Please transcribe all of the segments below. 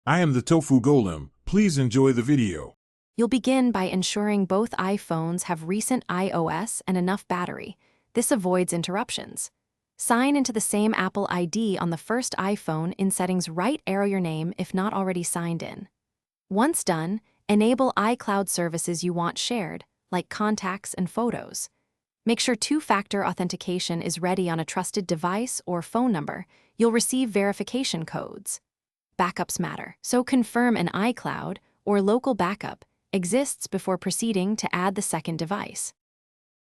I am the Tofu Golem. Please enjoy the video. You'll begin by ensuring both iPhones have recent iOS and enough battery. This avoids interruptions. Sign into the same Apple ID on the first iPhone in settings. Right arrow your name if not already signed in. Once done, enable iCloud services you want shared, like contacts and photos. Make sure two-factor authentication is ready on a trusted device or phone number. You'll receive verification codes. Backups matter, so confirm an iCloud or local backup exists before proceeding to add the second device.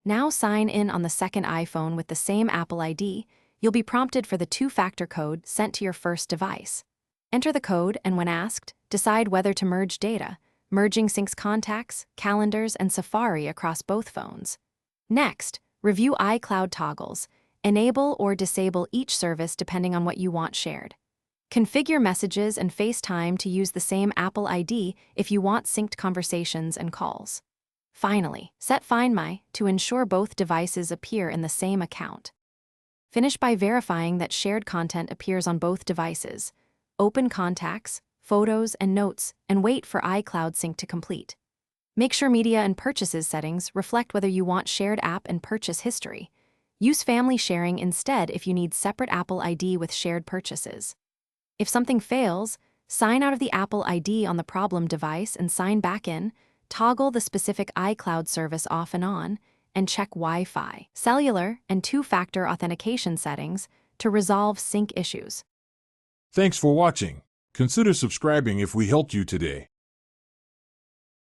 Now sign in on the second iPhone with the same Apple ID. You'll be prompted for the two-factor code sent to your first device. Enter the code and when asked, decide whether to merge data. Merging syncs contacts, calendars, and Safari across both phones. Next, review iCloud toggles. Enable or disable each service depending on what you want shared. Configure messages and FaceTime to use the same Apple ID if you want synced conversations and calls. Finally, set Find My to ensure both devices appear in the same account. Finish by verifying that shared content appears on both devices. Open contacts, photos, and notes, and wait for iCloud sync to complete. Make sure media and purchases settings reflect whether you want shared app and purchase history. Use family sharing instead if you need separate Apple ID with shared purchases. If something fails, sign out of the Apple ID on the problem device and sign back in. Toggle the specific iCloud service off and on, and check Wi-Fi, cellular, and two-factor authentication settings to resolve sync issues. Thanks for watching. Consider subscribing if we helped you today.